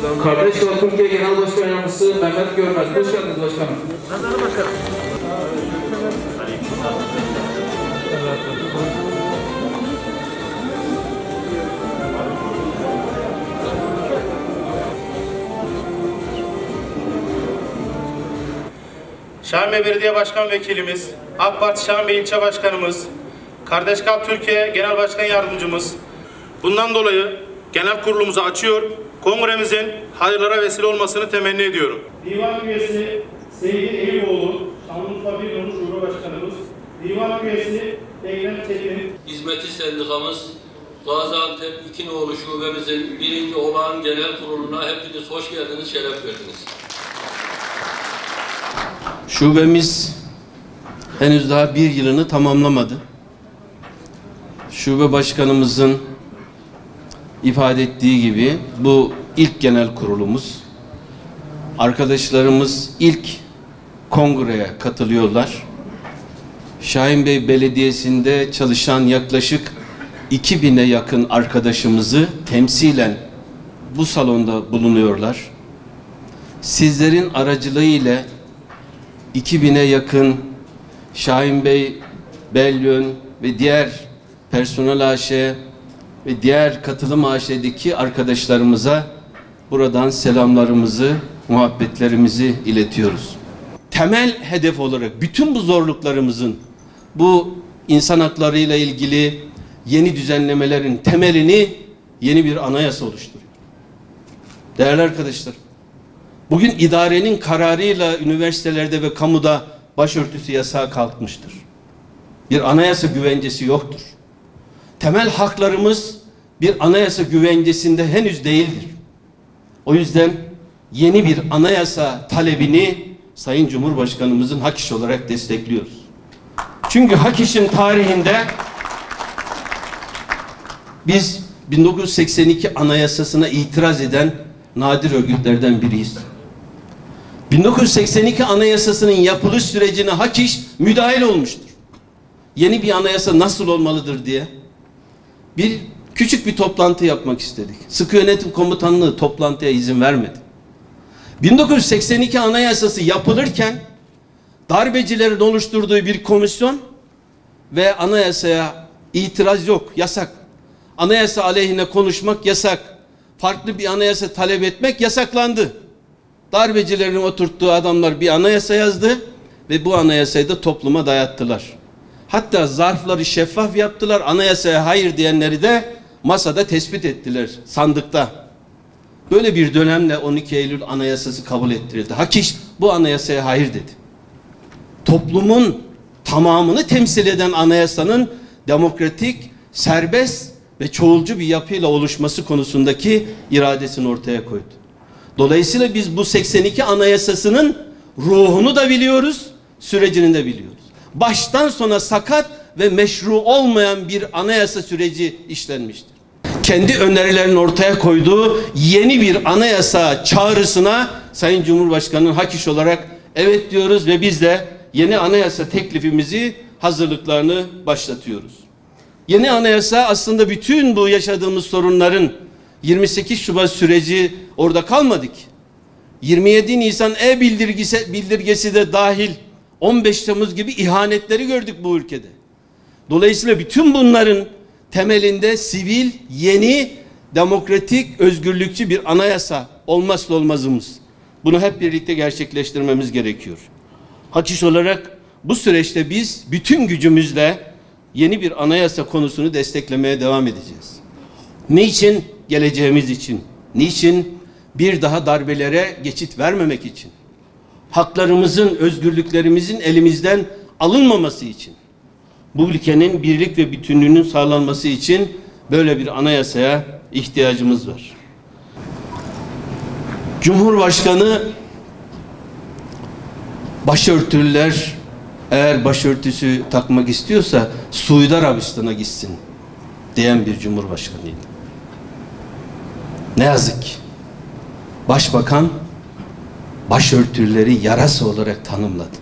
Kardeş Yol Türkiye Genel Başkan Yardımcısı Mehmet Görmez. Hoş geldiniz başkanım. Şahin Bey Belediye Başkan Vekilimiz, AK Parti Şahin Bey İlçe Başkanımız, Kardeş Kalk Türkiye Genel Başkan Yardımcımız. Bundan dolayı genel kurulumuzu açıyor, kongremizin hayırlara vesile olmasını temenni ediyorum. Divan üyesi Seydi Eyüboğlu, Şanlıurfa Bir Yolu Şube Başkanımız, Divan üyesi Ekrem Çetin. Hizmeti Sendikamız Gaziantep İkinoğlu Şubemizin 1. Olağan Genel Kurulu'na hepiniz hoş geldiniz, şeref verdiniz. Şubemiz henüz daha 1 yılını tamamlamadı. Şube başkanımızın ifade ettiği gibi bu ilk genel kurulumuz. Arkadaşlarımız ilk kongreye katılıyorlar. Şahin Bey Belediyesi'nde çalışan yaklaşık 2000'e yakın arkadaşımızı temsilen bu salonda bulunuyorlar. Sizlerin aracılığıyla 2000'e yakın Şahin Bey, Belyön ve diğer personel AŞ ve diğer katılım AŞ'deki arkadaşlarımıza buradan selamlarımızı, muhabbetlerimizi iletiyoruz. Temel hedef olarak bütün bu zorluklarımızın, bu insan haklarıyla ilgili yeni düzenlemelerin temelini yeni bir anayasa oluşturuyor. Değerli arkadaşlar, bugün idarenin kararıyla üniversitelerde ve kamuda başörtüsü yasağı kalkmıştır. Bir anayasa güvencesi yoktur. Temel haklarımız bir anayasa güvencesinde henüz değildir. O yüzden yeni bir anayasa talebini Sayın Cumhurbaşkanımızın hak iş olarak destekliyoruz. Çünkü hak işin tarihinde biz 1982 anayasasına itiraz eden nadir örgütlerden biriyiz. 1982 anayasasının yapılış sürecine hak iş müdahil olmuştur. Yeni bir anayasa nasıl olmalıdır diye küçük bir toplantı yapmak istedik. Sıkı Yönetim Komutanlığı toplantıya izin vermedi. 1982 anayasası yapılırken darbecilerin oluşturduğu bir komisyon ve anayasaya itiraz yok, yasak. Anayasa aleyhine konuşmak yasak. Farklı bir anayasa talep etmek yasaklandı. Darbecilerin oturttuğu adamlar bir anayasa yazdı ve bu anayasayı da topluma dayattılar. Hatta zarfları şeffaf yaptılar. Anayasaya hayır diyenleri de masada tespit ettiler, sandıkta. Böyle bir dönemle 12 Eylül Anayasası kabul ettirildi. Hak iş bu anayasaya hayır dedi. Toplumun tamamını temsil eden anayasanın demokratik, serbest ve çoğulcu bir yapıyla oluşması konusundaki iradesini ortaya koydu. Dolayısıyla biz bu 82 anayasasının ruhunu da biliyoruz, sürecini de biliyoruz. Baştan sona sakat ve meşru olmayan bir anayasa süreci işlenmiştir. Kendi önerilerini ortaya koyduğu yeni bir anayasa çağrısına Sayın Cumhurbaşkanı'nın hak iş olarak evet diyoruz ve biz de yeni anayasa teklifimizi, hazırlıklarını başlatıyoruz. Yeni anayasa aslında bütün bu yaşadığımız sorunların 28 Şubat süreci orada kalmadık. 27 Nisan bildirgesi de dahil 15 Temmuz gibi ihanetleri gördük bu ülkede. Dolayısıyla bütün bunların temelinde sivil, yeni, demokratik, özgürlükçü bir anayasa olmazsa olmazımız. Bunu hep birlikte gerçekleştirmemiz gerekiyor. Hak iş olarak bu süreçte biz bütün gücümüzle yeni bir anayasa konusunu desteklemeye devam edeceğiz. Niçin? Geleceğimiz için. Niçin? Bir daha darbelere geçit vermemek için. Haklarımızın, özgürlüklerimizin elimizden alınmaması için. Bu ülkenin birlik ve bütünlüğünün sağlanması için böyle bir anayasaya ihtiyacımız var. Cumhurbaşkanı başörtülüler eğer başörtüsü takmak istiyorsa Suudi Arabistan'a gitsin diyen bir cumhurbaşkanıydı. Ne yazık ki Başbakan başörtüleri yarası olarak tanımladı.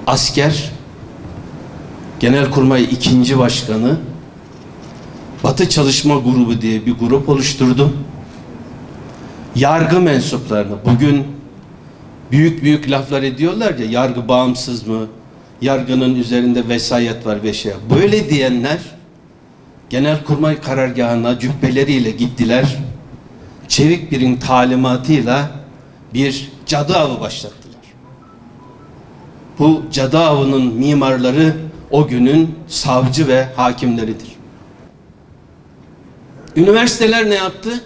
Asker, Genelkurmay 2. Başkanı Batı Çalışma Grubu diye bir grup oluşturdu. yargı mensuplarını, bugün büyük büyük laflar ediyorlar ya, yargı bağımsız mı? Yargının üzerinde vesayet var ve şey. Böyle diyenler Genelkurmay karargahına cübbeleriyle gittiler. Çevik bir'in talimatıyla bir cadı avı başlattılar. Bu cadı avının mimarları o günün savcı ve hakimleridir. Üniversiteler ne yaptı?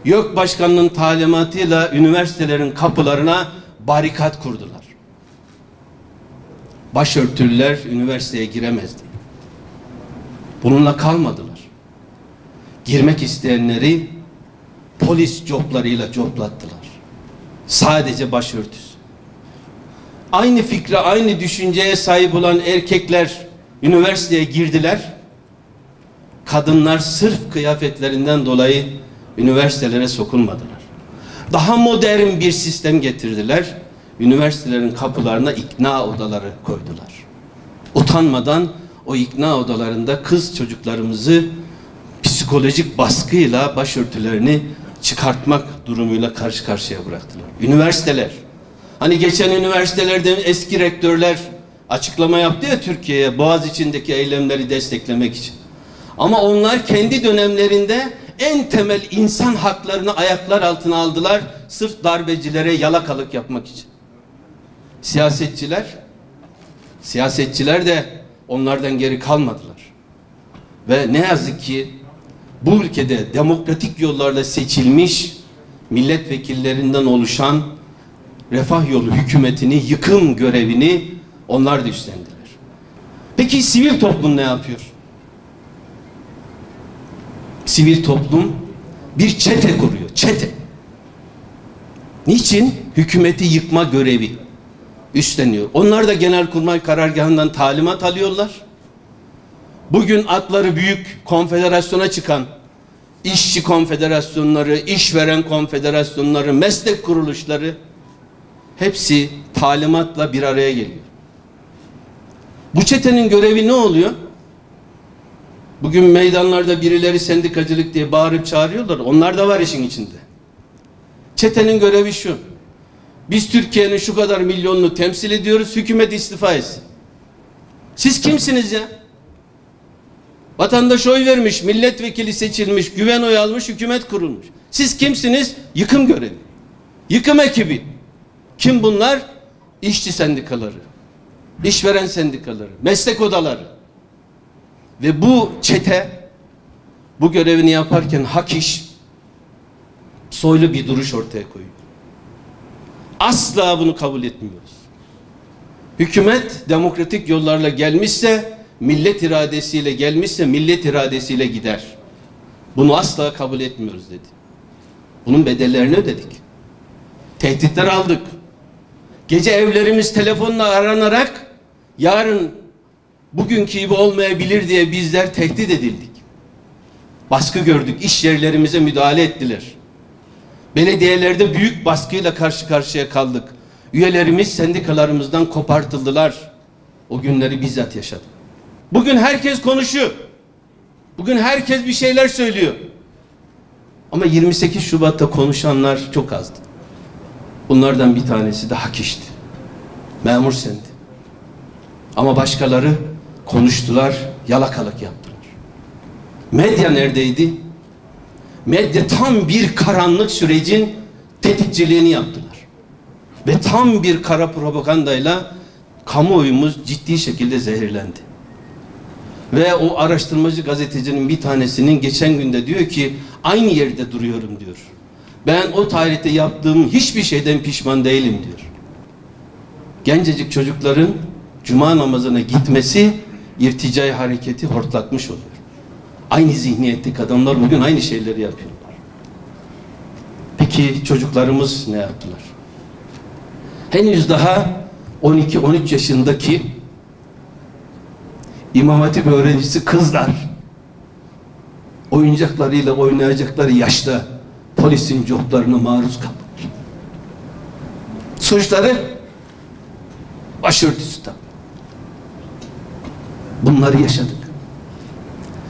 YÖK Başkanı'nın talimatıyla üniversitelerin kapılarına barikat kurdular. Başörtülüler üniversiteye giremezdi. Bununla kalmadılar. Girmek isteyenleri polis coplarıyla coplattılar. Sadece başörtüsü. Aynı fikre, aynı düşünceye sahip olan erkekler üniversiteye girdiler. Kadınlar sırf kıyafetlerinden dolayı üniversitelere sokulmadılar. Daha modern bir sistem getirdiler. Üniversitelerin kapılarına ikna odaları koydular. Utanmadan o ikna odalarında kız çocuklarımızı psikolojik baskıyla başörtülerini çıkartmak durumuyla karşı karşıya bıraktılar. Üniversiteler. Hani geçen üniversitelerde eski rektörler açıklama yaptı ya Türkiye'ye Boğaziçi'ndeki eylemleri desteklemek için. Ama onlar kendi dönemlerinde en temel insan haklarını ayaklar altına aldılar. Sırf darbecilere yalakalık yapmak için. Siyasetçiler de onlardan geri kalmadılar. Ve ne yazık ki bu ülkede demokratik yollarla seçilmiş milletvekillerinden oluşan Refah Yolu hükümetini, yıkım görevini onlar da üstlendiler. Peki sivil toplum ne yapıyor? Sivil toplum bir çete kuruyor. Çete. Niçin? Hükümeti yıkma görevi üstleniyor. Onlar da Genelkurmay karargahından talimat alıyorlar. Bugün adları büyük konfederasyona çıkan işçi konfederasyonları, işveren konfederasyonları, meslek kuruluşları hepsi talimatla bir araya geliyor. Bu çetenin görevi ne oluyor? Bugün meydanlarda birileri sendikacılık diye bağırıp çağırıyorlar. Onlar da var işin içinde. Çetenin görevi şu. Biz Türkiye'nin şu kadar milyonunu temsil ediyoruz. Hükümet istifa etsin. Siz kimsiniz ya? Vatandaş oy vermiş, milletvekili seçilmiş, güven oy almış, hükümet kurulmuş. Siz kimsiniz? Yıkım görevi. Yıkım ekibi. Kim bunlar? İşçi sendikaları, işveren sendikaları, meslek odaları. Ve bu çete bu görevini yaparken hak iş soylu bir duruş ortaya koyuyor. Asla bunu kabul etmiyoruz. Hükümet demokratik yollarla gelmişse, millet iradesiyle gelmişse millet iradesiyle gider. Bunu asla kabul etmiyoruz dedi. Bunun bedellerini ödedik. Tehditler aldık. Gece evlerimiz telefonla aranarak yarın bugünkü gibi olmayabilir diye bizler tehdit edildik. Baskı gördük. İş yerlerimize müdahale ettiler. Belediyelerde büyük baskıyla karşı karşıya kaldık. Üyelerimiz sendikalarımızdan kopartıldılar. O günleri bizzat yaşadık. Bugün herkes konuşuyor. Bugün herkes bir şeyler söylüyor. Ama 28 Şubat'ta konuşanlar çok azdı. Bunlardan bir tanesi de hak işti. Memur sendi. Ama başkaları konuştular, yalakalık yaptılar. Medya neredeydi? Medya tam bir karanlık sürecin tetikçiliğini yaptılar. Ve tam bir kara propagandayla kamuoyumuz ciddi şekilde zehirlendi. Ve o araştırmacı gazetecinin bir tanesinin geçen günde diyor ki aynı yerde duruyorum diyor. Ben o tarihte yaptığım hiçbir şeyden pişman değilim diyor. Gencecik çocukların cuma namazına gitmesi irticai hareketi hortlatmış oluyor. Aynı zihniyetteki adamlar bugün aynı şeyleri yapıyorlar. Peki çocuklarımız ne yaptılar? Henüz daha 12-13 yaşındaki İmam Hatip öğrencisi kızlar oyuncaklarıyla oynayacakları yaşta polisin coplarına maruz kaldılar. Suçları başörtüsü tabi. Bunları yaşadık.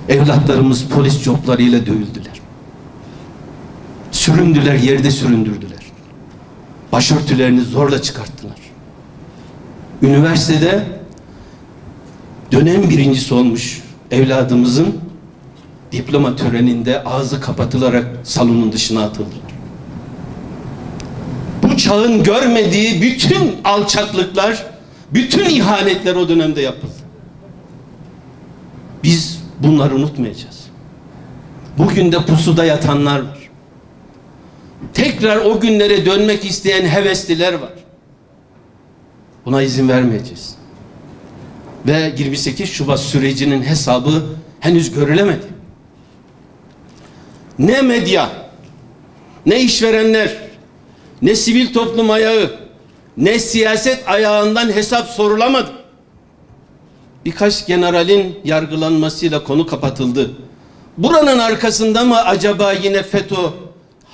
Evlatlarımız polis coplarıyla dövüldüler. Süründüler, yerde süründürdüler. Başörtülerini zorla çıkarttılar. Üniversitede dönem birincisi olmuş evladımızın diploma töreninde ağzı kapatılarak salonun dışına atıldılar. Bu çağın görmediği bütün alçaklıklar, bütün ihanetler o dönemde yapıldı. Biz bunları unutmayacağız. Bugün de pusuda yatanlar var. Tekrar o günlere dönmek isteyen hevesliler var. Buna izin vermeyeceğiz. Ve 28 Şubat sürecinin hesabı henüz görülemedi. Ne medya, ne işverenler, ne sivil toplum ayağı, ne siyaset ayağından hesap sorulamadı. Birkaç generalin yargılanmasıyla konu kapatıldı. Buranın arkasında mı acaba yine FETÖ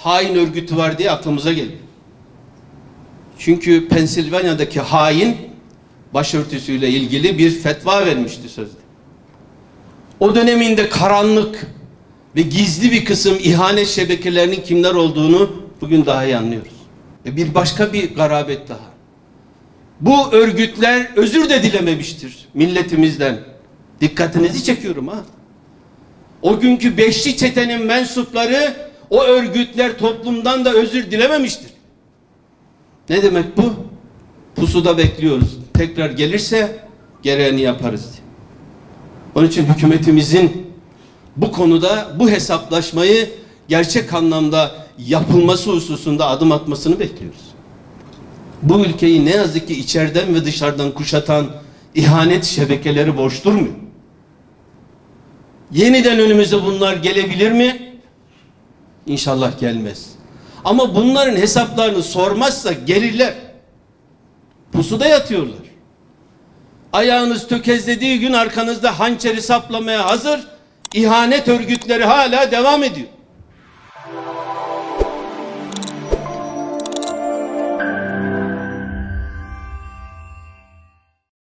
hain örgütü var diye aklımıza geliyor. Çünkü Pensilvanya'daki hain başörtüsüyle ilgili bir fetva vermişti sözde. O döneminde karanlık ve gizli bir kısım ihanet şebekelerinin kimler olduğunu bugün daha iyi anlıyoruz. Bir başka bir garabet daha. Bu örgütler özür de dilememiştir milletimizden. Dikkatinizi çekiyorum ha. O günkü beşli çetenin mensupları, o örgütler toplumdan da özür dilememiştir. Ne demek bu? Pusuda bekliyoruz. Tekrar gelirse gereğini yaparız diye. Onun için hükümetimizin bu konuda bu hesaplaşmayı gerçek anlamda yapılması hususunda adım atmasını bekliyoruz. Bu ülkeyi ne yazık ki içeriden ve dışarıdan kuşatan ihanet şebekeleri boş durmuyor. Yeniden önümüze bunlar gelebilir mi? İnşallah gelmez. Ama bunların hesaplarını sormazsak gelirler. Pusuda yatıyorlar. Ayağınız tökezlediği gün arkanızda hançeri saplamaya hazır, ihanet örgütleri hala devam ediyor.